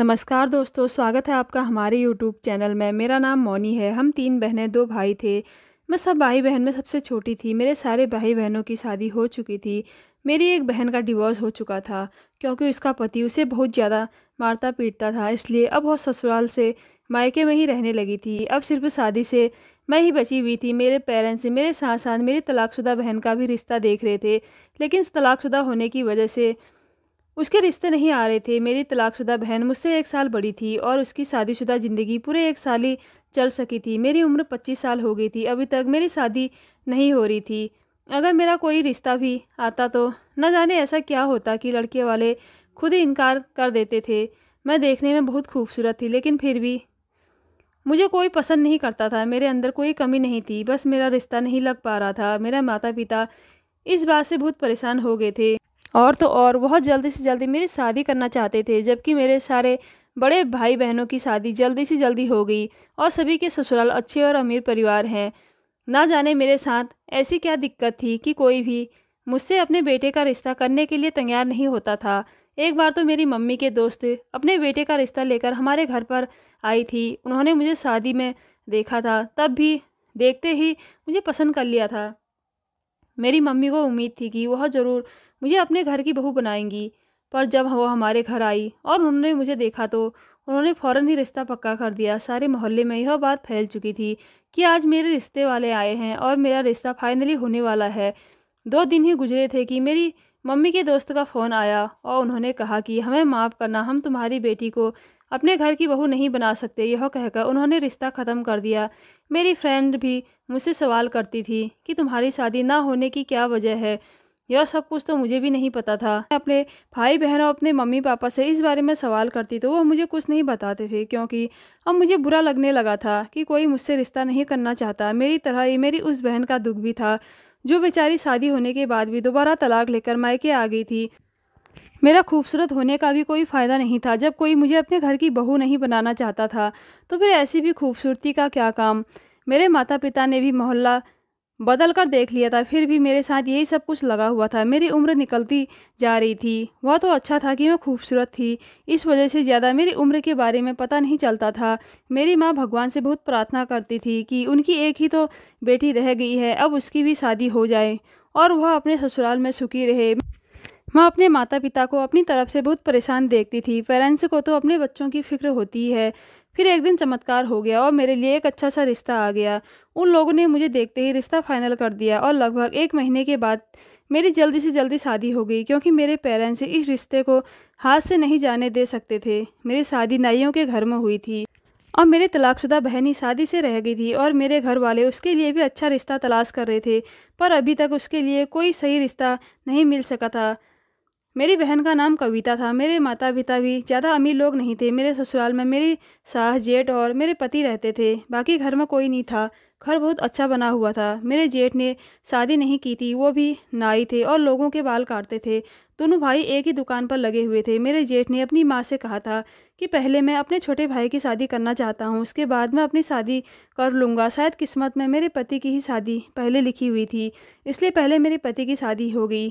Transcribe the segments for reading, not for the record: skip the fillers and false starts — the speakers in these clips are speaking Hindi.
नमस्कार दोस्तों, स्वागत है आपका हमारे यूट्यूब चैनल में। मेरा नाम मौनी है। हम 3 बहनें 2 भाई थे। मैं सब भाई बहन में सबसे छोटी थी। मेरे सारे भाई बहनों की शादी हो चुकी थी। मेरी एक बहन का डिवोर्स हो चुका था क्योंकि उसका पति उसे बहुत ज़्यादा मारता पीटता था, इसलिए अब वो ससुराल से मायके में ही रहने लगी थी। अब सिर्फ शादी से मैं ही बची हुई थी। मेरे पेरेंट्स मेरे साथ साथ मेरी तलाकशुदा बहन का भी रिश्ता देख रहे थे, लेकिन तलाकशुदा होने की वजह से उसके रिश्ते नहीं आ रहे थे। मेरी तलाकशुदा बहन मुझसे 1 साल बड़ी थी और उसकी शादीशुदा ज़िंदगी पूरे 1 साल ही चल सकी थी। मेरी उम्र 25 साल हो गई थी। अभी तक मेरी शादी नहीं हो रही थी। अगर मेरा कोई रिश्ता भी आता तो न जाने ऐसा क्या होता कि लड़के वाले खुद ही इनकार कर देते थे। मैं देखने में बहुत खूबसूरत थी, लेकिन फिर भी मुझे कोई पसंद नहीं करता था। मेरे अंदर कोई कमी नहीं थी, बस मेरा रिश्ता नहीं लग पा रहा था। मेरा माता पिता इस बात से बहुत परेशान हो गए थे और तो और बहुत जल्दी से जल्दी मेरी शादी करना चाहते थे, जबकि मेरे सारे बड़े भाई बहनों की शादी जल्दी से जल्दी हो गई और सभी के ससुराल अच्छे और अमीर परिवार हैं। ना जाने मेरे साथ ऐसी क्या दिक्कत थी कि कोई भी मुझसे अपने बेटे का रिश्ता करने के लिए तैयार नहीं होता था। एक बार तो मेरी मम्मी के दोस्त अपने बेटे का रिश्ता लेकर हमारे घर पर आई थी। उन्होंने मुझे शादी में देखा था, तब भी देखते ही मुझे पसंद कर लिया था। मेरी मम्मी को उम्मीद थी कि वह ज़रूर मुझे अपने घर की बहू बनाएंगी, पर जब वो हमारे घर आई और उन्होंने मुझे देखा तो उन्होंने फ़ौरन ही रिश्ता पक्का कर दिया। सारे मोहल्ले में यह बात फैल चुकी थी कि आज मेरे रिश्ते वाले आए हैं और मेरा रिश्ता फाइनली होने वाला है। 2 दिन ही गुजरे थे कि मेरी मम्मी के दोस्त का फ़ोन आया और उन्होंने कहा कि हमें माफ़ करना, हम तुम्हारी बेटी को अपने घर की बहू नहीं बना सकते। यह कहकर उन्होंने रिश्ता ख़त्म कर दिया। मेरी फ्रेंड भी मुझसे सवाल करती थी कि तुम्हारी शादी ना होने की क्या वजह है। यह सब कुछ तो मुझे भी नहीं पता था। मैं अपने भाई बहन और अपने मम्मी पापा से इस बारे में सवाल करती तो वो मुझे कुछ नहीं बताते थे, क्योंकि अब मुझे बुरा लगने लगा था कि कोई मुझसे रिश्ता नहीं करना चाहता। मेरी तरह ही मेरी उस बहन का दुख भी था, जो बेचारी शादी होने के बाद भी दोबारा तलाक लेकर मायके आ गई थी। मेरा खूबसूरत होने का भी कोई फ़ायदा नहीं था। जब कोई मुझे अपने घर की बहू नहीं बनाना चाहता था, तो फिर ऐसी भी खूबसूरती का क्या काम। मेरे माता पिता ने भी मोहल्ला बदल कर देख लिया था, फिर भी मेरे साथ यही सब कुछ लगा हुआ था। मेरी उम्र निकलती जा रही थी। वह तो अच्छा था कि मैं खूबसूरत थी, इस वजह से ज़्यादा मेरी उम्र के बारे में पता नहीं चलता था। मेरी माँ भगवान से बहुत प्रार्थना करती थी कि उनकी एक ही तो बेटी रह गई है, अब उसकी भी शादी हो जाए और वह अपने ससुराल में सुखी रहे। मैं अपने माता पिता को अपनी तरफ से बहुत परेशान देखती थी। पेरेंट्स को तो अपने बच्चों की फ़िक्र होती है। फिर एक दिन चमत्कार हो गया और मेरे लिए एक अच्छा सा रिश्ता आ गया। उन लोगों ने मुझे देखते ही रिश्ता फाइनल कर दिया और लगभग 1 महीने के बाद मेरी जल्दी से जल्दी शादी हो गई, क्योंकि मेरे पेरेंट्स इस रिश्ते को हाथ से नहीं जाने दे सकते थे। मेरी शादी नाइयों के घर में हुई थी और मेरी तलाकशुदा बहन ही शादी से रह गई थी और मेरे घर वाले उसके लिए भी अच्छा रिश्ता तलाश कर रहे थे, पर अभी तक उसके लिए कोई सही रिश्ता नहीं मिल सका था। मेरी बहन का नाम कविता था। मेरे माता पिता भी ज़्यादा अमीर लोग नहीं थे। मेरे ससुराल में मेरी सास, जेठ और मेरे पति रहते थे। बाकी घर में कोई नहीं था। घर बहुत अच्छा बना हुआ था। मेरे जेठ ने शादी नहीं की थी, वो भी नाई थे और लोगों के बाल काटते थे। दोनों भाई एक ही दुकान पर लगे हुए थे। मेरे जेठ ने अपनी माँ से कहा था कि पहले मैं अपने छोटे भाई की शादी करना चाहता हूँ, उसके बाद मैं अपनी शादी कर लूँगा। शायद किस्मत में मेरे पति की ही शादी पहले लिखी हुई थी, इसलिए पहले मेरे पति की शादी हो गई।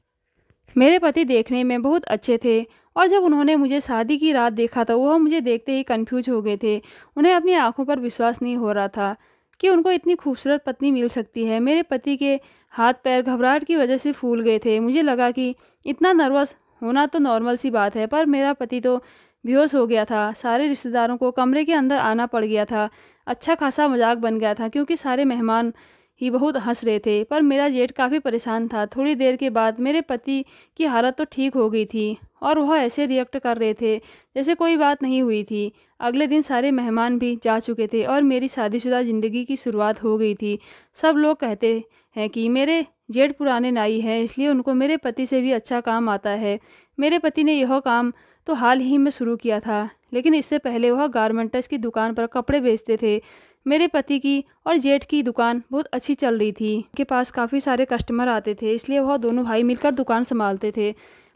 मेरे पति देखने में बहुत अच्छे थे और जब उन्होंने मुझे शादी की रात देखा तो वह मुझे देखते ही कंफ्यूज हो गए थे। उन्हें अपनी आंखों पर विश्वास नहीं हो रहा था कि उनको इतनी खूबसूरत पत्नी मिल सकती है। मेरे पति के हाथ पैर घबराहट की वजह से फूल गए थे। मुझे लगा कि इतना नर्वस होना तो नॉर्मल सी बात है, पर मेरा पति तो बेहोश हो गया था। सारे रिश्तेदारों को कमरे के अंदर आना पड़ गया था। अच्छा खासा मजाक बन गया था, क्योंकि सारे मेहमान ही बहुत हंस रहे थे, पर मेरा जेठ काफ़ी परेशान था। थोड़ी देर के बाद मेरे पति की हालत तो ठीक हो गई थी और वह ऐसे रिएक्ट कर रहे थे जैसे कोई बात नहीं हुई थी। अगले दिन सारे मेहमान भी जा चुके थे और मेरी शादीशुदा ज़िंदगी की शुरुआत हो गई थी। सब लोग कहते हैं कि मेरे जेठ पुराने नाई हैं, इसलिए उनको मेरे पति से भी अच्छा काम आता है। मेरे पति ने यह काम तो हाल ही में शुरू किया था, लेकिन इससे पहले वह गारमेंट्स की दुकान पर कपड़े बेचते थे। मेरे पति की और जेठ की दुकान बहुत अच्छी चल रही थी। उनके पास काफ़ी सारे कस्टमर आते थे, इसलिए वह दोनों भाई मिलकर दुकान संभालते थे।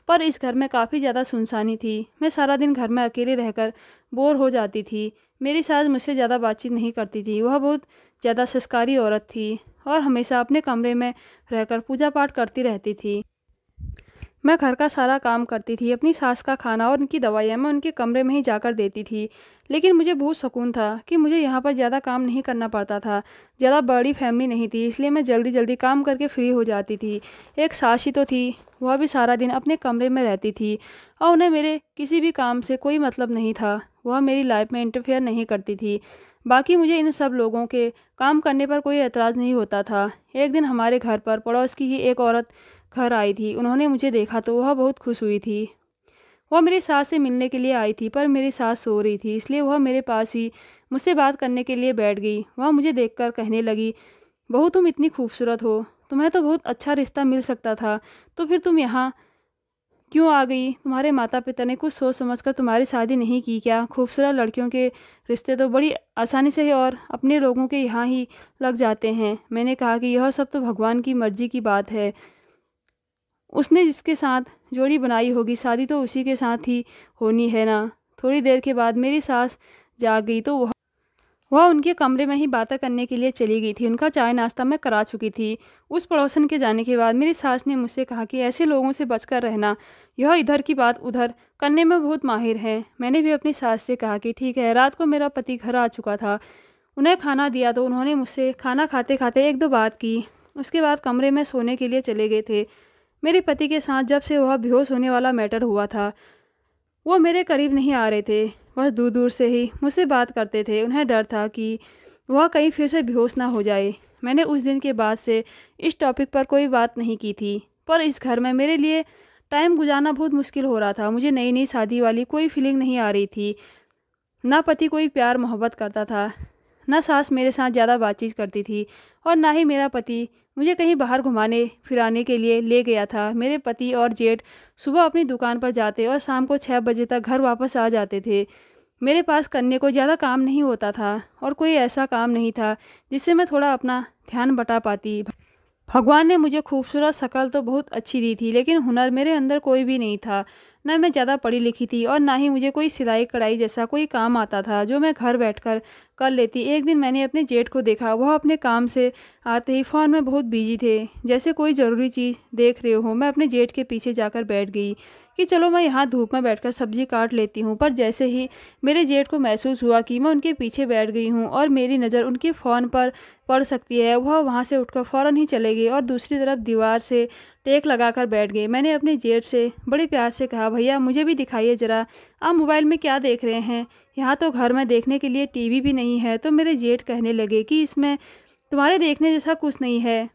पर इस घर में काफ़ी ज़्यादा सुनसानी थी। मैं सारा दिन घर में अकेले रहकर बोर हो जाती थी। मेरी सास मुझसे ज़्यादा बातचीत नहीं करती थी। वह बहुत ज़्यादा संस्कारी औरत थी और हमेशा अपने कमरे में रहकर पूजा पाठ करती रहती थी। मैं घर का सारा काम करती थी, अपनी सास का खाना और उनकी दवाइयाँ मैं उनके कमरे में ही जाकर देती थी। लेकिन मुझे बहुत सुकून था कि मुझे यहाँ पर ज़्यादा काम नहीं करना पड़ता था। ज़्यादा बड़ी फैमिली नहीं थी, इसलिए मैं जल्दी जल्दी काम करके फ्री हो जाती थी। एक सास ही तो थी, वह भी सारा दिन अपने कमरे में रहती थी और उन्हें मेरे किसी भी काम से कोई मतलब नहीं था। वह मेरी लाइफ में इंटरफेयर नहीं करती थी। बाकी मुझे इन सब लोगों के काम करने पर कोई एतराज़ नहीं होता था। एक दिन हमारे घर पर पड़ोस की ही एक औरत घर आई थी। उन्होंने मुझे देखा तो वह बहुत खुश हुई थी। वह मेरी सास से मिलने के लिए आई थी, पर मेरी सास सो रही थी, इसलिए वह मेरे पास ही मुझसे बात करने के लिए बैठ गई। वह मुझे देखकर कहने लगी, बहू तुम इतनी खूबसूरत हो, तुम्हें तो बहुत अच्छा रिश्ता मिल सकता था, तो फिर तुम यहाँ क्यों आ गई? तुम्हारे माता पिता ने कुछ सोच समझकर तुम्हारी शादी नहीं की क्या? खूबसूरत लड़कियों के रिश्ते तो बड़ी आसानी से और अपने लोगों के यहाँ ही लग जाते हैं। मैंने कहा कि यह सब तो भगवान की मर्जी की बात है। उसने जिसके साथ जोड़ी बनाई होगी, शादी तो उसी के साथ ही होनी है ना। थोड़ी देर के बाद मेरी सास जाग गई तो वह उनके कमरे में ही बातें करने के लिए चली गई थी। उनका चाय नाश्ता मैं करा चुकी थी। उस पड़ोसन के जाने के बाद मेरी सास ने मुझसे कहा कि ऐसे लोगों से बचकर रहना, यह इधर की बात उधर करने में बहुत माहिर है। मैंने भी अपनी सास से कहा कि ठीक है। रात को मेरा पति घर आ चुका था, उन्हें खाना दिया तो उन्होंने मुझसे खाना खाते खाते एक दो बात की। उसके बाद कमरे में सोने के लिए चले गए थे। मेरे पति के साथ जब से वह बेहोश होने वाला मैटर हुआ था, वो मेरे करीब नहीं आ रहे थे। वह दूर दूर से ही मुझसे बात करते थे। उन्हें डर था कि वह कहीं फिर से बेहोश ना हो जाए। मैंने उस दिन के बाद से इस टॉपिक पर कोई बात नहीं की थी। पर इस घर में मेरे लिए टाइम गुजारना बहुत मुश्किल हो रहा था। मुझे नई नई शादी वाली कोई फीलिंग नहीं आ रही थी। ना पति कोई प्यार मोहब्बत करता था, ना सास मेरे साथ ज़्यादा बातचीत करती थी, और ना ही मेरा पति मुझे कहीं बाहर घुमाने फिराने के लिए ले गया था। मेरे पति और जेठ सुबह अपनी दुकान पर जाते और शाम को 6 बजे तक घर वापस आ जाते थे। मेरे पास करने को ज़्यादा काम नहीं होता था और कोई ऐसा काम नहीं था जिससे मैं थोड़ा अपना ध्यान बटा पाती। भगवान ने मुझे खूबसूरत शक्ल तो बहुत अच्छी दी थी, लेकिन हुनर मेरे अंदर कोई भी नहीं था। ना मैं ज़्यादा पढ़ी लिखी थी और ना ही मुझे कोई सिलाई कढ़ाई जैसा कोई काम आता था जो मैं घर बैठकर कर लेती। एक दिन मैंने अपने जेठ को देखा, वह अपने काम से आते ही फ़ोन में बहुत बिजी थे, जैसे कोई ज़रूरी चीज़ देख रहे हो। मैं अपने जेठ के पीछे जाकर बैठ गई कि चलो मैं यहाँ धूप में बैठकर सब्ज़ी काट लेती हूँ। पर जैसे ही मेरे जेठ को महसूस हुआ कि मैं उनके पीछे बैठ गई हूँ और मेरी नज़र उनके फ़ोन पर पड़ सकती है, वह वहाँ से उठकर फ़ौरन ही चले गए और दूसरी तरफ दीवार से टेक लगाकर बैठ गए। मैंने अपने जेठ से बड़े प्यार से कहा, भैया मुझे भी दिखाइए ज़रा, आप मोबाइल में क्या देख रहे हैं? यहाँ तो घर में देखने के लिए टीवी भी नहीं है। तो मेरे जेठ कहने लगे कि इसमें तुम्हारे देखने जैसा कुछ नहीं है।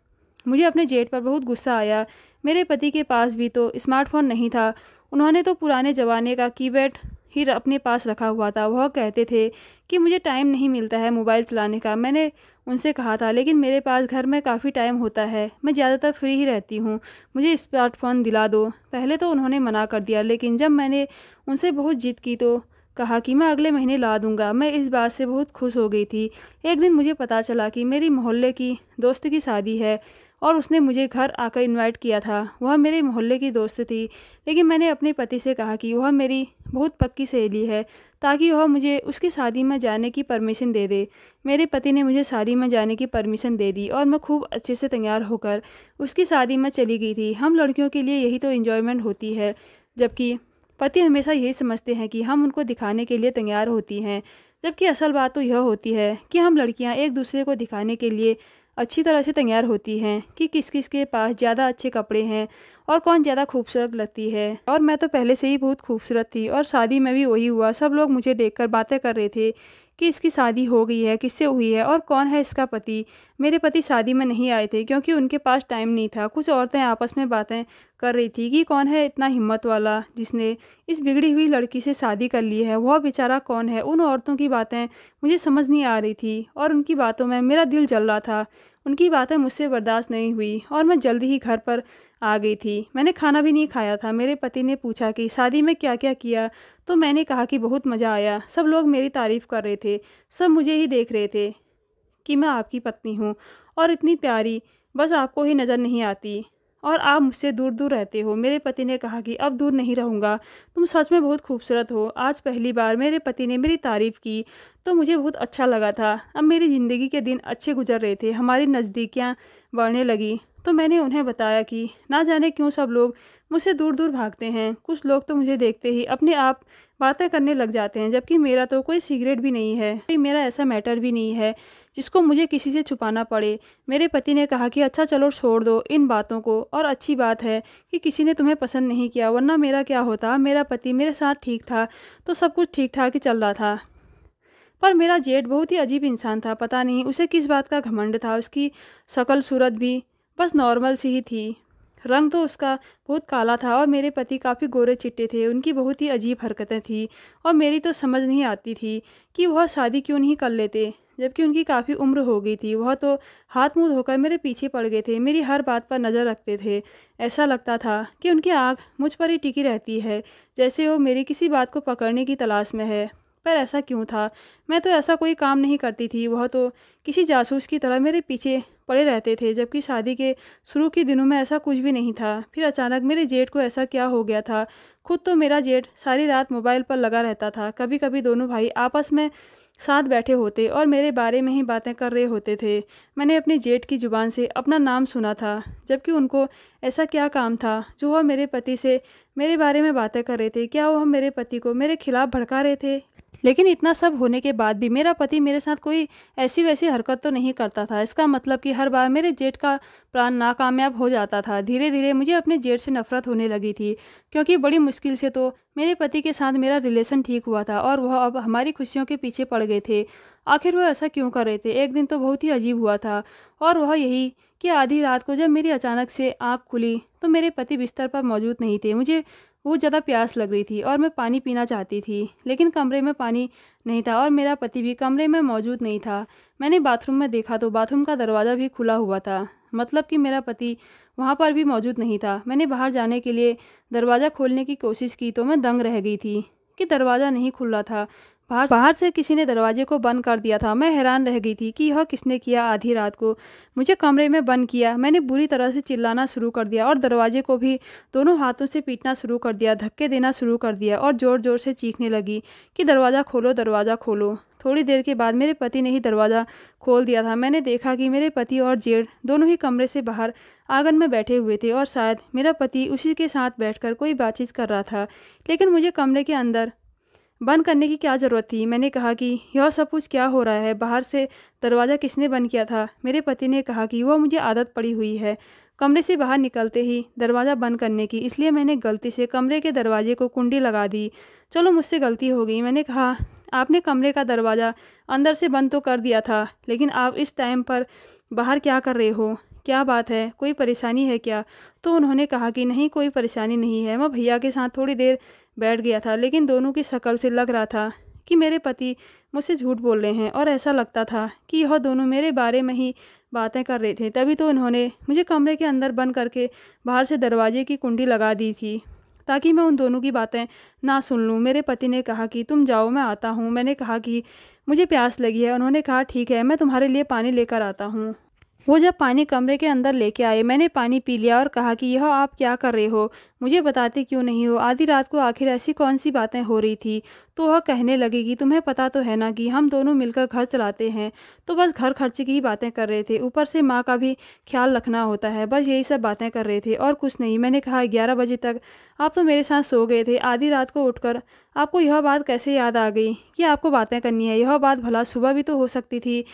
मुझे अपने जेठ पर बहुत गुस्सा आया। मेरे पति के पास भी तो स्मार्टफोन नहीं था, उन्होंने तो पुराने ज़माने का कीपैड ही अपने पास रखा हुआ था। वह कहते थे कि मुझे टाइम नहीं मिलता है मोबाइल चलाने का। मैंने उनसे कहा था, लेकिन मेरे पास घर में काफ़ी टाइम होता है, मैं ज़्यादातर फ्री ही रहती हूँ, मुझे स्मार्टफोन दिला दो। पहले तो उन्होंने मना कर दिया, लेकिन जब मैंने उनसे बहुत जिद की तो कहा कि मैं अगले महीने ला दूंगा। मैं इस बात से बहुत खुश हो गई थी। एक दिन मुझे पता चला कि मेरी मोहल्ले की दोस्त की शादी है और उसने मुझे घर आकर इनवाइट किया था। वह मेरे मोहल्ले की दोस्त थी, लेकिन मैंने अपने पति से कहा कि वह मेरी बहुत पक्की सहेली है, ताकि वह मुझे उसकी शादी में जाने की परमिशन दे दे। मेरे पति ने मुझे शादी में जाने की परमिशन दे दी और मैं खूब अच्छे से तैयार होकर उसकी शादी में चली गई थी। हम लड़कियों के लिए यही तो इन्जॉयमेंट होती है, जबकि पति हमेशा यही समझते हैं कि हम उनको दिखाने के लिए तैयार होती हैं। जबकि असल बात तो यह होती है कि हम लड़कियां एक दूसरे को दिखाने के लिए अच्छी तरह से तैयार होती हैं कि किस किस के पास ज़्यादा अच्छे कपड़े हैं और कौन ज़्यादा खूबसूरत लगती है। और मैं तो पहले से ही बहुत खूबसूरत थी और शादी में भी वही हुआ। सब लोग मुझे देखकर बातें कर रहे थे कि इसकी शादी हो गई है, किससे हुई है और कौन है इसका पति। मेरे पति शादी में नहीं आए थे क्योंकि उनके पास टाइम नहीं था। कुछ औरतें आपस में बातें कर रही थी कि कौन है इतना हिम्मत वाला जिसने इस बिगड़ी हुई लड़की से शादी कर ली है, वह बेचारा कौन है। उन औरतों की बातें मुझे समझ नहीं आ रही थी और उनकी बातों में मेरा दिल जल रहा था। उनकी बातें मुझसे बर्दाश्त नहीं हुई और मैं जल्दी ही घर पर आ गई थी। मैंने खाना भी नहीं खाया था। मेरे पति ने पूछा कि शादी में क्या क्या किया, तो मैंने कहा कि बहुत मज़ा आया, सब लोग मेरी तारीफ़ कर रहे थे, सब मुझे ही देख रहे थे कि मैं आपकी पत्नी हूँ और इतनी प्यारी, बस आपको ही नज़र नहीं आती। और आप मुझसे दूर दूर रहते हो। मेरे पति ने कहा कि अब दूर नहीं रहूँगा, तुम सच में बहुत खूबसूरत हो। आज पहली बार मेरे पति ने मेरी तारीफ़ की तो मुझे बहुत अच्छा लगा था। अब मेरी ज़िंदगी के दिन अच्छे गुजर रहे थे, हमारी नज़दीकियाँ बढ़ने लगी। तो मैंने उन्हें बताया कि ना जाने क्यों सब लोग मुझसे दूर दूर भागते हैं। कुछ लोग तो मुझे देखते ही अपने आप बातें करने लग जाते हैं, जबकि मेरा तो कोई सीक्रेट भी नहीं है, मेरा ऐसा मैटर भी नहीं है जिसको मुझे किसी से छुपाना पड़े। मेरे पति ने कहा कि अच्छा चलो छोड़ दो इन बातों को, और अच्छी बात है कि किसी ने तुम्हें पसंद नहीं किया, वरना मेरा क्या होता। मेरा पति मेरे साथ ठीक था तो सब कुछ ठीक ठाक ही चल रहा था। पर मेरा जेठ बहुत ही अजीब इंसान था, पता नहीं उसे किस बात का घमंड था। उसकी शक्ल सूरत भी बस नॉर्मल सी ही थी, रंग तो उसका बहुत काला था, और मेरे पति काफ़ी गोरे चिट्टे थे। उनकी बहुत ही अजीब हरकतें थी और मेरी तो समझ नहीं आती थी कि वह शादी क्यों नहीं कर लेते, जबकि उनकी काफ़ी उम्र हो गई थी। वह तो हाथ मुँह धोकर मेरे पीछे पड़ गए थे, मेरी हर बात पर नज़र रखते थे। ऐसा लगता था कि उनकी आँख मुझ पर ही टिकी रहती है, जैसे वो मेरी किसी बात को पकड़ने की तलाश में है। पर ऐसा क्यों था? मैं तो ऐसा कोई काम नहीं करती थी, वह तो किसी जासूस की तरह मेरे पीछे पड़े रहते थे, जबकि शादी के शुरू के दिनों में ऐसा कुछ भी नहीं था। फिर अचानक मेरे जेठ को ऐसा क्या हो गया था? खुद तो मेरा जेठ सारी रात मोबाइल पर लगा रहता था। कभी कभी दोनों भाई आपस में साथ बैठे होते और मेरे बारे में ही बातें कर रहे होते थे। मैंने अपने जेठ की ज़ुबान से अपना नाम सुना था, जबकि उनको ऐसा क्या काम था जो वह मेरे पति से मेरे बारे में बातें कर रहे थे? क्या वह मेरे पति को मेरे खिलाफ भड़का रहे थे? लेकिन इतना सब होने के बाद भी मेरा पति मेरे साथ कोई ऐसी वैसी हरकत तो नहीं करता था। इसका मतलब कि हर बार मेरे जेठ का प्लान नाकामयाब हो जाता था। धीरे धीरे मुझे अपने जेठ से नफरत होने लगी थी, क्योंकि बड़ी मुश्किल से तो मेरे पति के साथ मेरा रिलेशन ठीक हुआ था, और वह अब हमारी खुशियों के पीछे पड़ गए थे। आखिर वह ऐसा क्यों कर रहे थे? एक दिन तो बहुत ही अजीब हुआ था, और वह यही कि आधी रात को जब मेरी अचानक से आँख खुली तो मेरे पति बिस्तर पर मौजूद नहीं थे। मुझे बहुत ज़्यादा प्यास लग रही थी और मैं पानी पीना चाहती थी, लेकिन कमरे में पानी नहीं था और मेरा पति भी कमरे में मौजूद नहीं था। मैंने बाथरूम में देखा तो बाथरूम का दरवाज़ा भी खुला हुआ था, मतलब कि मेरा पति वहाँ पर भी मौजूद नहीं था। मैंने बाहर जाने के लिए दरवाज़ा खोलने की कोशिश की तो मैं दंग रह गई थी कि दरवाज़ा नहीं खुल रहा था। बाहर से किसी ने दरवाजे को बंद कर दिया था। मैं हैरान रह गई थी कि यह किसने किया। आधी रात को मुझे कमरे में बंद किया। मैंने बुरी तरह से चिल्लाना शुरू कर दिया और दरवाजे को भी दोनों हाथों से पीटना शुरू कर दिया, धक्के देना शुरू कर दिया और ज़ोर ज़ोर से चीखने लगी कि दरवाज़ा खोलो, दरवाज़ा खोलो। थोड़ी देर के बाद मेरे पति ने ही दरवाज़ा खोल दिया था। मैंने देखा कि मेरे पति और जेठ दोनों ही कमरे से बाहर आंगन में बैठे हुए थे, और शायद मेरा पति उसी के साथ बैठकर कोई बातचीत कर रहा था। लेकिन मुझे कमरे के अंदर बंद करने की क्या ज़रूरत थी? मैंने कहा कि यह सब कुछ क्या हो रहा है? बाहर से दरवाज़ा किसने बंद किया था? मेरे पति ने कहा कि वह मुझे आदत पड़ी हुई है कमरे से बाहर निकलते ही दरवाज़ा बंद करने की, इसलिए मैंने गलती से कमरे के दरवाजे को कुंडी लगा दी। चलो मुझसे गलती हो गई। मैंने कहा आपने कमरे का दरवाज़ा अंदर से बंद तो कर दिया था, लेकिन आप इस टाइम पर बाहर क्या कर रहे हो? क्या बात है? कोई परेशानी है क्या? तो उन्होंने कहा कि नहीं, कोई परेशानी नहीं है। मैं भैया के साथ थोड़ी देर बैठ गया था, लेकिन दोनों की शक्ल से लग रहा था कि मेरे पति मुझसे झूठ बोल रहे हैं, और ऐसा लगता था कि यह दोनों मेरे बारे में ही बातें कर रहे थे। तभी तो उन्होंने मुझे कमरे के अंदर बंद करके बाहर से दरवाजे की कुंडी लगा दी थी, ताकि मैं उन दोनों की बातें ना सुन लूँ। मेरे पति ने कहा कि तुम जाओ, मैं आता हूँ। मैंने कहा कि मुझे प्यास लगी है। उन्होंने कहा ठीक है, मैं तुम्हारे लिए पानी लेकर आता हूँ। वो जब पानी कमरे के अंदर लेके आए, मैंने पानी पी लिया और कहा कि यह आप क्या कर रहे हो? मुझे बताते क्यों नहीं हो? आधी रात को आखिर ऐसी कौन सी बातें हो रही थी? तो वह कहने लगी कि तुम्हें पता तो है ना कि हम दोनों मिलकर घर चलाते हैं, तो बस घर खर्चे की ही बातें कर रहे थे। ऊपर से माँ का भी ख्याल रखना होता है, बस यही सब बातें कर रहे थे और कुछ नहीं। मैंने कहा 11 बजे तक आप तो मेरे साथ सो गए थे। आधी रात को उठकर आपको यह बात कैसे याद आ गई कि आपको बातें करनी है? यह बात भला सुबह भी तो हो सकती थी।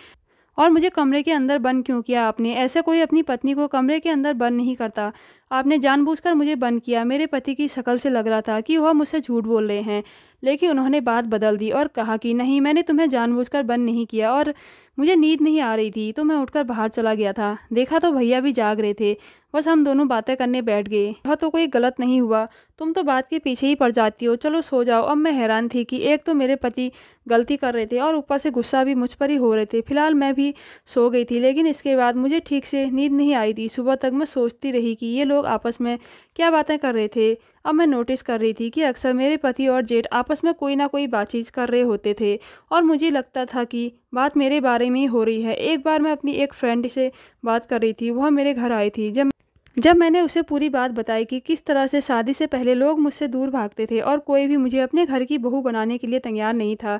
और मुझे कमरे के अंदर बंद क्यों किया आपने? ऐसे कोई अपनी पत्नी को कमरे के अंदर बंद नहीं करता। आपने जानबूझकर मुझे बंद किया। मेरे पति की शक्ल से लग रहा था कि वह मुझसे झूठ बोल रहे हैं, लेकिन उन्होंने बात बदल दी और कहा कि नहीं, मैंने तुम्हें जानबूझकर बंद नहीं किया, और मुझे नींद नहीं आ रही थी तो मैं उठकर बाहर चला गया था। देखा तो भैया भी जाग रहे थे, बस हम दोनों बातें करने बैठ गए। यह तो कोई गलत नहीं हुआ, तुम तो बात के पीछे ही पड़ जाती हो। चलो सो जाओ। अब मैं हैरान थी कि एक तो मेरे पति गलती कर रहे थे और ऊपर से गुस्सा भी मुझ पर ही हो रहे थे। फिलहाल मैं भी सो गई थी, लेकिन इसके बाद मुझे ठीक से नींद नहीं आई थी। सुबह तक मैं सोचती रही कि ये लोग आपस में क्या बातें कर रहे थे। अब मैं नोटिस कर रही थी कि अक्सर मेरे पति और जेठ आपस में कोई ना कोई बातचीत कर रहे होते थे, और मुझे लगता था कि बात मेरे बारे में ही हो रही है। एक बार मैं अपनी एक फ्रेंड से बात कर रही थी, वह मेरे घर आई थी। जब जब मैंने उसे पूरी बात बताई कि किस तरह से शादी से पहले लोग मुझसे दूर भागते थे और कोई भी मुझे अपने घर की बहू बनाने के लिए तैयार नहीं था,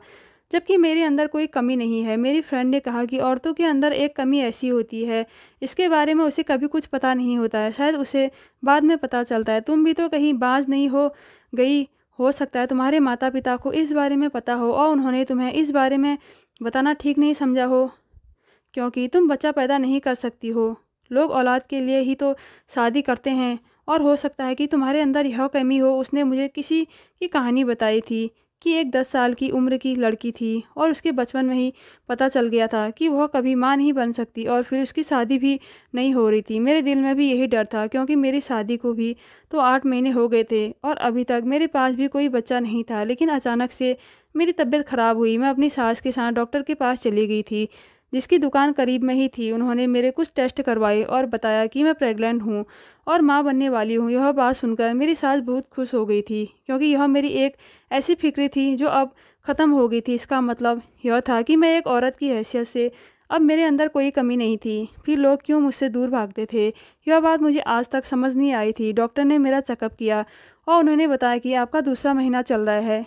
जबकि मेरे अंदर कोई कमी नहीं है, मेरी फ्रेंड ने कहा कि औरतों के अंदर एक कमी ऐसी होती है, इसके बारे में उसे कभी कुछ पता नहीं होता है, शायद उसे बाद में पता चलता है। तुम भी तो कहीं बाज नहीं हो गई, हो सकता है तुम्हारे माता पिता को इस बारे में पता हो और उन्होंने तुम्हें इस बारे में बताना ठीक नहीं समझा हो, क्योंकि तुम बच्चा पैदा नहीं कर सकती हो। लोग औलाद के लिए ही तो शादी करते हैं, और हो सकता है कि तुम्हारे अंदर यह कमी हो। उसने मुझे किसी की कहानी बताई थी कि एक 10 साल की उम्र की लड़की थी और उसके बचपन में ही पता चल गया था कि वह कभी माँ नहीं बन सकती, और फिर उसकी शादी भी नहीं हो रही थी। मेरे दिल में भी यही डर था, क्योंकि मेरी शादी को भी तो 8 महीने हो गए थे और अभी तक मेरे पास भी कोई बच्चा नहीं था। लेकिन अचानक से मेरी तबीयत ख़राब हुई। मैं अपनी सास के साथ डॉक्टर के पास चली गई थी, जिसकी दुकान करीब में ही थी। उन्होंने मेरे कुछ टेस्ट करवाए और बताया कि मैं प्रेग्नेंट हूँ और माँ बनने वाली हूँ। यह बात सुनकर मेरी सास बहुत खुश हो गई थी, क्योंकि यह मेरी एक ऐसी फिक्र थी जो अब ख़त्म हो गई थी। इसका मतलब यह था कि मैं एक औरत की हैसियत से अब मेरे अंदर कोई कमी नहीं थी। फिर लोग क्यों मुझसे दूर भागते थे, यह बात मुझे आज तक समझ नहीं आई थी। डॉक्टर ने मेरा चेकअप किया और उन्होंने बताया कि आपका दूसरा महीना चल रहा है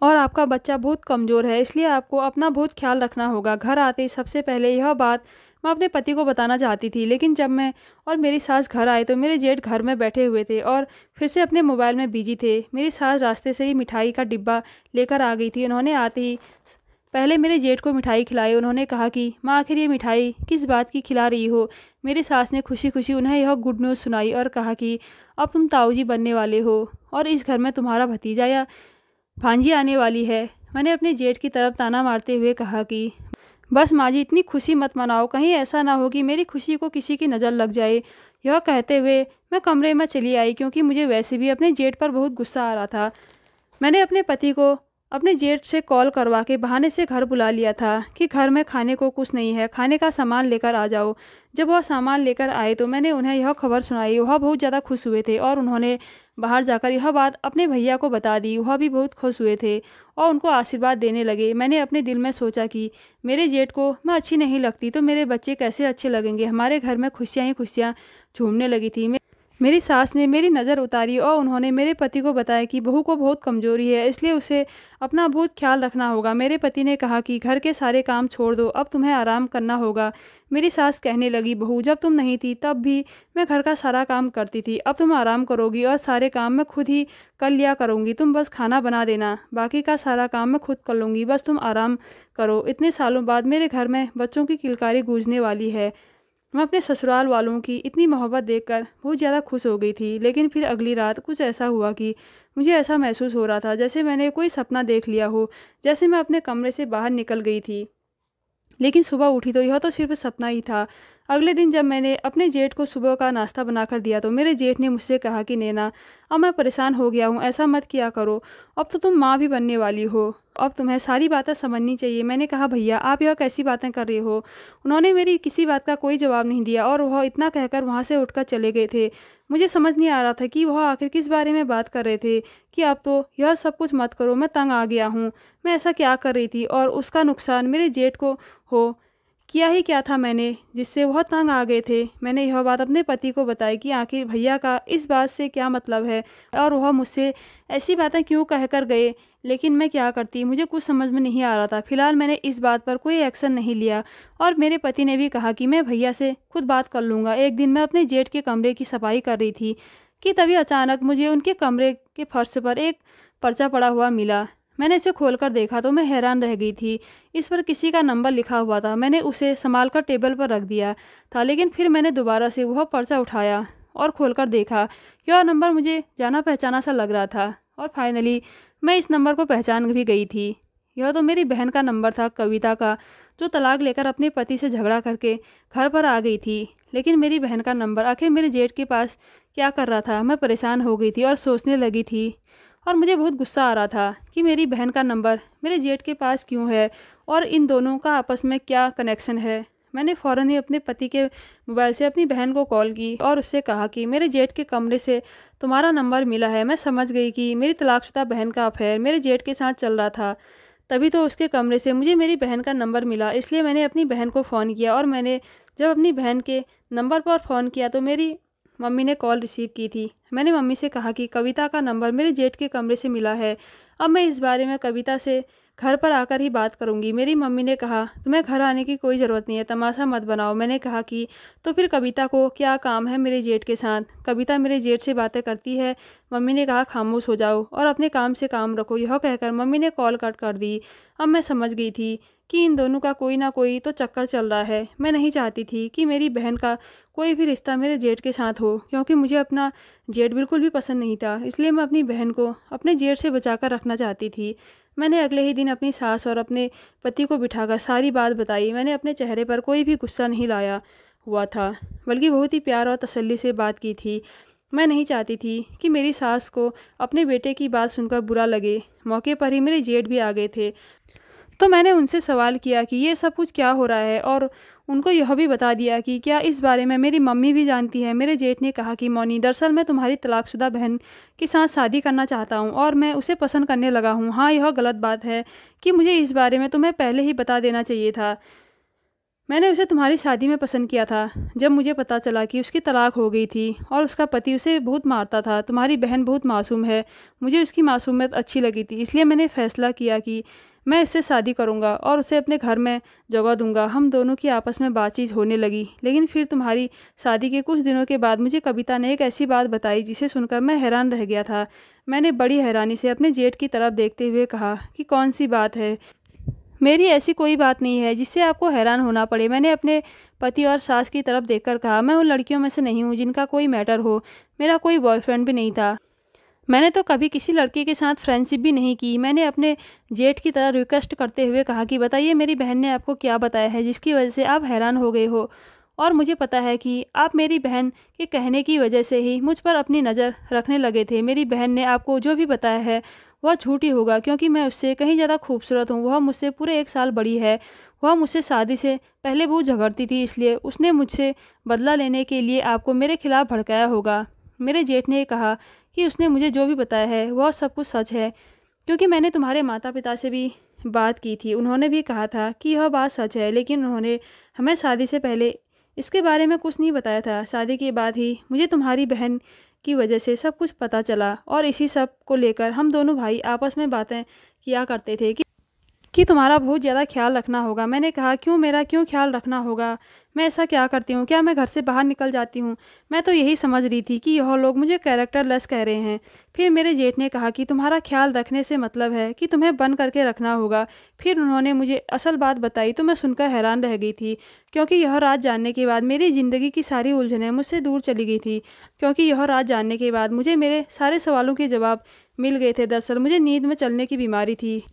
और आपका बच्चा बहुत कमज़ोर है, इसलिए आपको अपना बहुत ख्याल रखना होगा। घर आते ही सबसे पहले यह बात मैं अपने पति को बताना चाहती थी, लेकिन जब मैं और मेरी सास घर आए तो मेरे जेठ घर में बैठे हुए थे और फिर से अपने मोबाइल में बिजी थे। मेरी सास रास्ते से ही मिठाई का डिब्बा लेकर आ गई थी। उन्होंने आते ही पहले मेरे जेठ को मिठाई खिलाई। उन्होंने कहा कि माँ, आखिर ये मिठाई किस बात की खिला रही हो। मेरी सास ने खुशी खुशी उन्हें यह गुड न्यूज़ सुनाई और कहा कि अब तुम ताऊजी बनने वाले हो और इस घर में तुम्हारा भतीजा या भांजी आने वाली है। मैंने अपने जेठ की तरफ ताना मारते हुए कहा कि बस माँ जी, इतनी खुशी मत मनाओ, कहीं ऐसा ना हो कि मेरी खुशी को किसी की नज़र लग जाए। यह कहते हुए मैं कमरे में चली आई, क्योंकि मुझे वैसे भी अपने जेठ पर बहुत गुस्सा आ रहा था। मैंने अपने पति को अपने जेठ से कॉल करवा के बहाने से घर बुला लिया था कि घर में खाने को कुछ नहीं है, खाने का सामान लेकर आ जाओ। जब वह सामान लेकर आए तो मैंने उन्हें यह खबर सुनाई। वह बहुत ज़्यादा खुश हुए थे और उन्होंने बाहर जाकर यह बात अपने भैया को बता दी। वह भी बहुत खुश हुए थे और उनको आशीर्वाद देने लगे। मैंने अपने दिल में सोचा कि मेरे जेठ को मैं अच्छी नहीं लगती तो मेरे बच्चे कैसे अच्छे लगेंगे। हमारे घर में खुशियाँ ही खुशियाँ झूमने लगी थी। मेरी सास ने मेरी नज़र उतारी और उन्होंने मेरे पति को बताया कि बहू को बहुत कमज़ोरी है, इसलिए उसे अपना बहुत ख्याल रखना होगा। मेरे पति ने कहा कि घर के सारे काम छोड़ दो, अब तुम्हें आराम करना होगा। मेरी सास कहने लगी, बहू, जब तुम नहीं थी तब भी मैं घर का सारा काम करती थी, अब तुम आराम करोगी और सारे काम मैं खुद ही कर लिया करूँगी। तुम बस खाना बना देना, बाकी का सारा काम मैं खुद कर लूँगी, बस तुम आराम करो। इतने सालों बाद मेरे घर में बच्चों की किलकारी गूंजने वाली है। मैं अपने ससुराल वालों की इतनी मोहब्बत देखकर बहुत ज़्यादा खुश हो गई थी। लेकिन फिर अगली रात कुछ ऐसा हुआ कि मुझे ऐसा महसूस हो रहा था जैसे मैंने कोई सपना देख लिया हो। जैसे मैं अपने कमरे से बाहर निकल गई थी, लेकिन सुबह उठी तो यह तो सिर्फ सपना ही था। अगले दिन जब मैंने अपने जेठ को सुबह का नाश्ता बनाकर दिया तो मेरे जेठ ने मुझसे कहा कि नैना, अब मैं परेशान हो गया हूँ, ऐसा मत किया करो, अब तो तुम माँ भी बनने वाली हो, अब तुम्हें सारी बातें समझनी चाहिए। मैंने कहा, भैया आप यह कैसी बातें कर रहे हो। उन्होंने मेरी किसी बात का कोई जवाब नहीं दिया और वह इतना कहकर वहाँ से उठकर चले गए थे। मुझे समझ नहीं आ रहा था कि वह आखिर किस बारे में बात कर रहे थे कि अब तो यह सब कुछ मत करो, मैं तंग आ गया हूँ। मैं ऐसा क्या कर रही थी और उसका नुकसान मेरे जेठ को हो, किया ही क्या था मैंने जिससे वह तंग आ गए थे। मैंने यह बात अपने पति को बताई कि आखिर भैया का इस बात से क्या मतलब है और वह मुझसे ऐसी बातें क्यों कह कर गए। लेकिन मैं क्या करती, मुझे कुछ समझ में नहीं आ रहा था। फिलहाल मैंने इस बात पर कोई एक्शन नहीं लिया और मेरे पति ने भी कहा कि मैं भैया से खुद बात कर लूँगा। एक दिन मैं अपने जेठ के कमरे की सफाई कर रही थी कि तभी अचानक मुझे उनके कमरे के फर्श पर एक पर्चा पड़ा हुआ मिला। मैंने इसे खोलकर देखा तो मैं हैरान रह गई थी। इस पर किसी का नंबर लिखा हुआ था। मैंने उसे संभाल कर टेबल पर रख दिया था, लेकिन फिर मैंने दोबारा से वह पर्चा उठाया और खोलकर देखा। यह नंबर मुझे जाना पहचाना सा लग रहा था और फाइनली मैं इस नंबर को पहचान भी गई थी। यह तो मेरी बहन का नंबर था, कविता का, जो तलाक लेकर अपने पति से झगड़ा करके घर पर आ गई थी। लेकिन मेरी बहन का नंबर आखिर मेरे जेठ के पास क्या कर रहा था। मैं परेशान हो गई थी और सोचने लगी थी और मुझे बहुत गुस्सा आ रहा था कि मेरी बहन का नंबर मेरे जेठ के पास क्यों है और इन दोनों का आपस में क्या कनेक्शन है। मैंने फ़ौरन ही अपने पति के मोबाइल से अपनी बहन को कॉल की और उससे कहा कि मेरे जेठ के कमरे से तुम्हारा नंबर मिला है। मैं समझ गई कि मेरी तलाकशुदा बहन का अफेयर मेरे जेठ के साथ चल रहा था, तभी तो उसके कमरे से मुझे मेरी बहन का नंबर मिला। इसलिए मैंने अपनी बहन को फ़ोन किया और मैंने जब अपनी बहन के नंबर पर फ़ोन किया तो मेरी मम्मी ने कॉल रिसीव की थी। मैंने मम्मी से कहा कि कविता का नंबर मेरे जेठ के कमरे से मिला है। अब मैं इस बारे में कविता से घर पर आकर ही बात करूंगी। मेरी मम्मी ने कहा, तुम्हें घर आने की कोई ज़रूरत नहीं है, तमाशा मत बनाओ। मैंने कहा कि तो फिर कविता को क्या काम है मेरे जेठ के साथ? कविता मेरे जेठ से बातें करती है। मम्मी ने कहा, खामोश हो जाओ और अपने काम से काम रखो। यह कहकर मम्मी ने कॉल कट कर दी। अब मैं समझ गई थी कि इन दोनों का कोई ना कोई तो चक्कर चल रहा है। मैं नहीं चाहती थी कि मेरी बहन का कोई भी रिश्ता मेरे जेठ के साथ हो, क्योंकि मुझे अपना जेठ बिल्कुल भी पसंद नहीं था। इसलिए मैं अपनी बहन को अपने जेठ से बचाकर रखना चाहती थी। मैंने अगले ही दिन अपनी सास और अपने पति को बिठाकर सारी बात बताई। मैंने अपने चेहरे पर कोई भी गुस्सा नहीं लाया हुआ था, बल्कि बहुत ही प्यार और तसल्ली से बात की थी। मैं नहीं चाहती थी कि मेरी सास को अपने बेटे की बात सुनकर बुरा लगे। मौके पर ही मेरे जेठ भी आ गए थे, तो मैंने उनसे सवाल किया कि ये सब कुछ क्या हो रहा है, और उनको यह भी बता दिया कि क्या इस बारे में मेरी मम्मी भी जानती है। मेरे जेठ ने कहा कि मौनी, दरअसल मैं तुम्हारी तलाकशुदा बहन के साथ शादी करना चाहता हूँ और मैं उसे पसंद करने लगा हूँ। हाँ, यह गलत बात है कि मुझे इस बारे में तुम्हें पहले ही बता देना चाहिए था। मैंने उसे तुम्हारी शादी में पसंद किया था, जब मुझे पता चला कि उसकी तलाक हो गई थी और उसका पति उसे बहुत मारता था। तुम्हारी बहन बहुत मासूम है, मुझे उसकी मासूमियत अच्छी लगी थी, इसलिए मैंने फ़ैसला किया कि मैं इससे शादी करूंगा और उसे अपने घर में जगह दूंगा। हम दोनों की आपस में बातचीत होने लगी। लेकिन फिर तुम्हारी शादी के कुछ दिनों के बाद मुझे कविता ने एक ऐसी बात बताई जिसे सुनकर मैं हैरान रह गया था। मैंने बड़ी हैरानी से अपने जेठ की तरफ देखते हुए कहा कि कौन सी बात है? मेरी ऐसी कोई बात नहीं है जिससे आपको हैरान होना पड़े। मैंने अपने पति और सास की तरफ देखकर कहा, मैं उन लड़कियों में से नहीं हूँ जिनका कोई मैटर हो। मेरा कोई बॉयफ्रेंड भी नहीं था। मैंने तो कभी किसी लड़के के साथ फ्रेंडशिप भी नहीं की। मैंने अपने जेठ की तरह रिक्वेस्ट करते हुए कहा कि बताइए, मेरी बहन ने आपको क्या बताया है जिसकी वजह से आप हैरान हो गए हो? और मुझे पता है कि आप मेरी बहन के कहने की वजह से ही मुझ पर अपनी नज़र रखने लगे थे। मेरी बहन ने आपको जो भी बताया है वह झूठ ही होगा, क्योंकि मैं उससे कहीं ज़्यादा खूबसूरत हूँ। वह मुझसे पूरे 1 साल बड़ी है। वह मुझसे शादी से पहले बहुत झगड़ती थी, इसलिए उसने मुझसे बदला लेने के लिए आपको मेरे खिलाफ़ भड़काया होगा। मेरे जेठ ने कहा कि उसने मुझे जो भी बताया है वह सब कुछ सच है, क्योंकि मैंने तुम्हारे माता पिता से भी बात की थी। उन्होंने भी कहा था कि यह बात सच है, लेकिन उन्होंने हमें शादी से पहले इसके बारे में कुछ नहीं बताया था। शादी के बाद ही मुझे तुम्हारी बहन की वजह से सब कुछ पता चला, और इसी सब को लेकर हम दोनों भाई आपस में बातें किया करते थे कि तुम्हारा बहुत ज़्यादा ख्याल रखना होगा। मैंने कहा, क्यों ख्याल रखना होगा? मैं ऐसा क्या करती हूँ? क्या मैं घर से बाहर निकल जाती हूँ? मैं तो यही समझ रही थी कि यह लोग मुझे कैरेक्टरलेस कह रहे हैं। फिर मेरे जेठ ने कहा कि तुम्हारा ख्याल रखने से मतलब है कि तुम्हें बंद करके रखना होगा। फिर उन्होंने मुझे असल बात बताई तो मैं सुनकर हैरान रह गई थी, क्योंकि यह रात जानने के बाद मेरी ज़िंदगी की सारी उलझनें मुझसे दूर चली गई थी। क्योंकि यह रात जानने के बाद मुझे मेरे सारे सवालों के जवाब मिल गए थे। दरअसल मुझे नींद में चलने की बीमारी थी,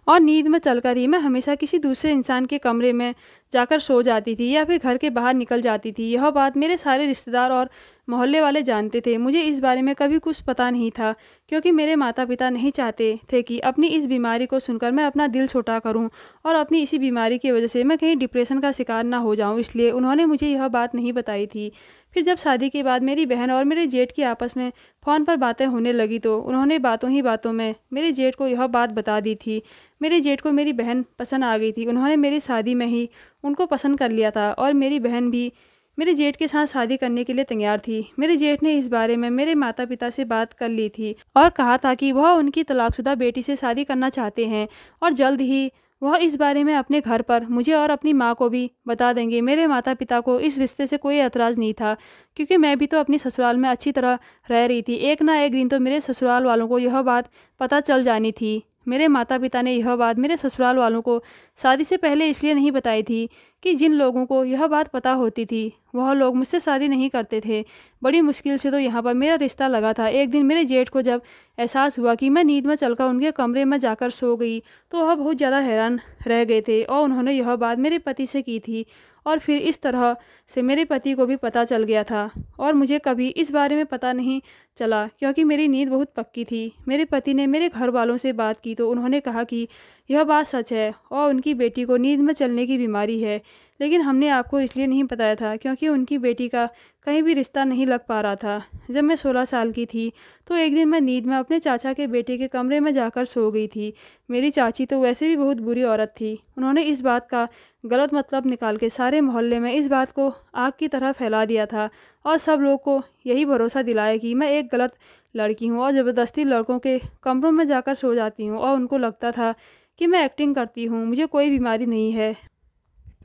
और नींद में चलकर ही मैं हमेशा किसी दूसरे इंसान के कमरे में जाकर सो जाती थी या फिर घर के बाहर निकल जाती थी। यह बात मेरे सारे रिश्तेदार और मोहल्ले वाले जानते थे। मुझे इस बारे में कभी कुछ पता नहीं था, क्योंकि मेरे माता पिता नहीं चाहते थे कि अपनी इस बीमारी को सुनकर मैं अपना दिल छोटा करूं, और अपनी इसी बीमारी की वजह से मैं कहीं डिप्रेशन का शिकार ना हो जाऊं, इसलिए उन्होंने मुझे यह बात नहीं बताई थी। फिर जब शादी के बाद मेरी बहन और मेरे जेठ की आपस में फ़ोन पर बातें होने लगी, तो उन्होंने बातों ही बातों में मेरे जेठ को यह बात बता दी थी। मेरे जेठ को मेरी बहन पसंद आ गई थी। उन्होंने मेरी शादी में ही उनको पसंद कर लिया था, और मेरी बहन भी मेरे जेठ के साथ शादी करने के लिए तैयार थी। मेरे जेठ ने इस बारे में मेरे माता पिता से बात कर ली थी और कहा था कि वह उनकी तलाकशुदा बेटी से शादी करना चाहते हैं, और जल्द ही वह इस बारे में अपने घर पर मुझे और अपनी माँ को भी बता देंगे। मेरे माता पिता को इस रिश्ते से कोई एतराज़ नहीं था, क्योंकि मैं भी तो अपनी ससुराल में अच्छी तरह रह रही थी। एक ना एक दिन तो मेरे ससुराल वालों को यह बात पता चल जानी थी। मेरे माता पिता ने यह बात मेरे ससुराल वालों को शादी से पहले इसलिए नहीं बताई थी कि जिन लोगों को यह बात पता होती थी वह लोग मुझसे शादी नहीं करते थे। बड़ी मुश्किल से तो यहाँ पर मेरा रिश्ता लगा था। एक दिन मेरे जेठ को जब एहसास हुआ कि मैं नींद में चलकर उनके कमरे में जाकर सो गई, तो वह बहुत ज़्यादा हैरान रह गए थे, और उन्होंने यह बात मेरे पति से की थी, और फिर इस तरह से मेरे पति को भी पता चल गया था, और मुझे कभी इस बारे में पता नहीं चला, क्योंकि मेरी नींद बहुत पक्की थी। मेरे पति ने मेरे घर वालों से बात की तो उन्होंने कहा कि यह बात सच है और उनकी बेटी को नींद में चलने की बीमारी है, लेकिन हमने आपको इसलिए नहीं बताया था क्योंकि उनकी बेटी का कहीं भी रिश्ता नहीं लग पा रहा था। जब मैं 16 साल की थी तो एक दिन मैं नींद में अपने चाचा के बेटे के कमरे में जाकर सो गई थी। मेरी चाची तो वैसे भी बहुत बुरी औरत थी। उन्होंने इस बात का गलत मतलब निकाल के सारे मोहल्ले में इस बात को आग की तरह फैला दिया था, और सब लोग को यही भरोसा दिलाया कि मैं एक गलत लड़की हूँ और ज़बरदस्ती लड़कों के कमरों में जाकर सो जाती हूँ और उनको लगता था कि मैं एक्टिंग करती हूँ, मुझे कोई बीमारी नहीं है,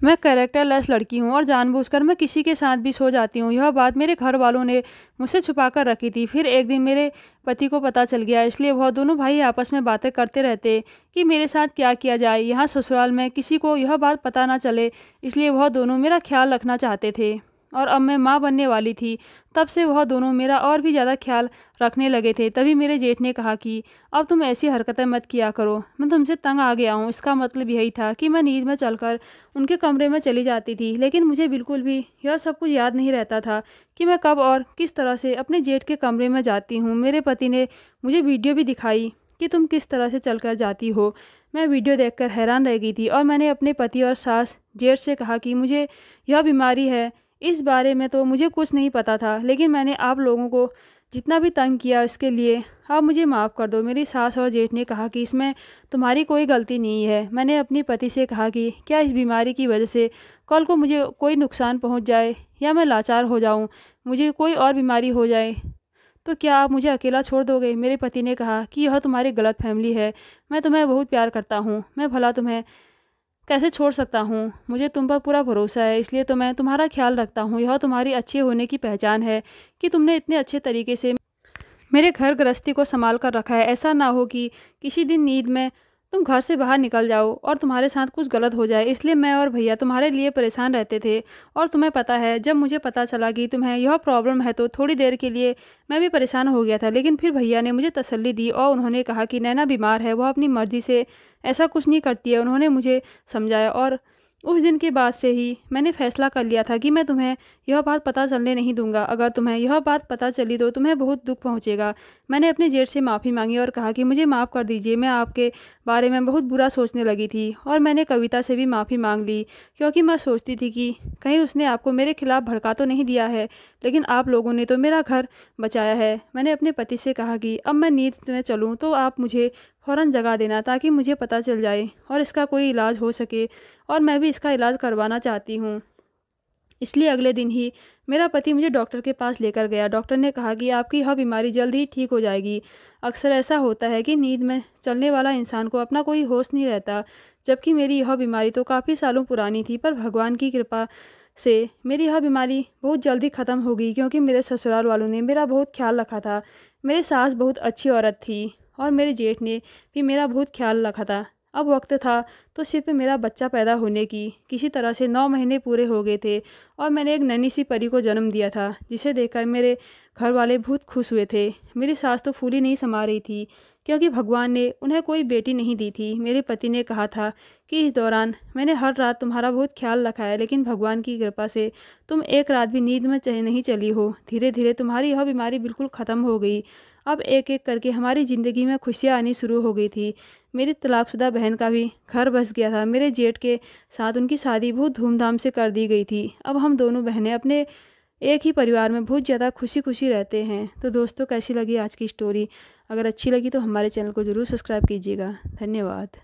मैं कैरेक्टरलेस लड़की हूँ और जानबूझकर मैं किसी के साथ भी सो जाती हूँ। यह बात मेरे घर वालों ने मुझसे छुपा कर रखी थी। फिर एक दिन मेरे पति को पता चल गया, इसलिए वह दोनों भाई आपस में बातें करते रहते कि मेरे साथ क्या किया जाए। यहाँ ससुराल में किसी को यह बात पता ना चले, इसलिए वह दोनों मेरा ख्याल रखना चाहते थे। और अब मैं माँ बनने वाली थी, तब से वह दोनों मेरा और भी ज़्यादा ख्याल रखने लगे थे। तभी मेरे जेठ ने कहा कि अब तुम ऐसी हरकतें मत किया करो, मैं तुमसे तंग आ गया हूँ। इसका मतलब यही था कि मैं नींद में चलकर उनके कमरे में चली जाती थी, लेकिन मुझे बिल्कुल भी यह सब कुछ याद नहीं रहता था कि मैं कब और किस तरह से अपने जेठ के कमरे में जाती हूँ। मेरे पति ने मुझे वीडियो भी दिखाई कि तुम किस तरह से चलकर जाती हो। मैं वीडियो देखकर हैरान रह गई थी और मैंने अपने पति और सास जेठ से कहा कि मुझे यह बीमारी है, इस बारे में तो मुझे कुछ नहीं पता था, लेकिन मैंने आप लोगों को जितना भी तंग किया इसके लिए आप मुझे माफ़ कर दो। मेरी सास और जेठ ने कहा कि इसमें तुम्हारी कोई गलती नहीं है। मैंने अपने पति से कहा कि क्या इस बीमारी की वजह से कल को मुझे कोई नुकसान पहुंच जाए या मैं लाचार हो जाऊं, मुझे कोई और बीमारी हो जाए तो क्या आप मुझे अकेला छोड़ दोगे? मेरे पति ने कहा कि यह तुम्हारी गलत फैमिली है, मैं तुम्हें बहुत प्यार करता हूँ, मैं भला तुम्हें कैसे छोड़ सकता हूँ? मुझे तुम पर पूरा भरोसा है, इसलिए तो मैं तुम्हारा ख्याल रखता हूँ। यह तुम्हारी अच्छे होने की पहचान है कि तुमने इतने अच्छे तरीके से मेरे घर गृहस्थी को संभाल कर रखा है। ऐसा ना हो कि किसी दिन नींद में तुम घर से बाहर निकल जाओ और तुम्हारे साथ कुछ गलत हो जाए। इसलिए मैं और भैया तुम्हारे लिए परेशान रहते थे। और तुम्हें पता है, जब मुझे पता चला कि तुम्हें यह प्रॉब्लम है तो थोड़ी देर के लिए मैं भी परेशान हो गया था, लेकिन फिर भैया ने मुझे तसल्ली दी और उन्होंने कहा कि नैना बीमार है, वह अपनी मर्ज़ी से ऐसा कुछ नहीं करती है। उन्होंने मुझे समझाया और उस दिन के बाद से ही मैंने फैसला कर लिया था कि मैं तुम्हें यह बात पता चलने नहीं दूंगा। अगर तुम्हें यह बात पता चली तो तुम्हें बहुत दुख पहुंचेगा। मैंने अपने जेठ से माफ़ी मांगी और कहा कि मुझे माफ़ कर दीजिए, मैं आपके बारे में बहुत बुरा सोचने लगी थी। और मैंने कविता से भी माफ़ी मांग ली, क्योंकि मैं सोचती थी कि कहीं उसने आपको मेरे खिलाफ़ भड़का तो नहीं दिया है, लेकिन आप लोगों ने तो मेरा घर बचाया है। मैंने अपने पति से कहा कि अब मैं नींद में चलूँ तो आप मुझे फ़ौरन जगा देना, ताकि मुझे पता चल जाए और इसका कोई इलाज हो सके, और मैं भी इसका इलाज करवाना चाहती हूँ। इसलिए अगले दिन ही मेरा पति मुझे डॉक्टर के पास लेकर गया। डॉक्टर ने कहा कि आपकी यह बीमारी जल्द ही ठीक हो जाएगी। अक्सर ऐसा होता है कि नींद में चलने वाला इंसान को अपना कोई होश नहीं रहता, जबकि मेरी यह बीमारी तो काफ़ी सालों पुरानी थी, पर भगवान की कृपा से मेरी यह बीमारी बहुत जल्दी ख़त्म हो गई, क्योंकि मेरे ससुराल वालों ने मेरा बहुत ख्याल रखा था। मेरी सास बहुत अच्छी औरत थी और मेरे जेठ ने भी मेरा बहुत ख्याल रखा था। अब वक्त था तो सिर्फ मेरा बच्चा पैदा होने की। किसी तरह से 9 महीने पूरे हो गए थे और मैंने एक नन्ही सी परी को जन्म दिया था, जिसे देखकर मेरे घर वाले बहुत खुश हुए थे। मेरी सास तो फूली नहीं समा रही थी, क्योंकि भगवान ने उन्हें कोई बेटी नहीं दी थी। मेरे पति ने कहा था कि इस दौरान मैंने हर रात तुम्हारा बहुत ख्याल रखा है, लेकिन भगवान की कृपा से तुम एक रात भी नींद में नहीं चली हो। धीरे धीरे तुम्हारी यह बीमारी बिल्कुल ख़त्म हो गई। अब एक एक करके हमारी ज़िंदगी में खुशियाँ आनी शुरू हो गई थी। मेरी तलाकशुदा बहन का भी घर बस गया था। मेरे जेठ के साथ उनकी शादी बहुत धूमधाम से कर दी गई थी। अब हम दोनों बहनें अपने एक ही परिवार में बहुत ज़्यादा खुशी खुशी रहते हैं। तो दोस्तों, कैसी लगी आज की स्टोरी? अगर अच्छी लगी तो हमारे चैनल को ज़रूर सब्सक्राइब कीजिएगा। धन्यवाद।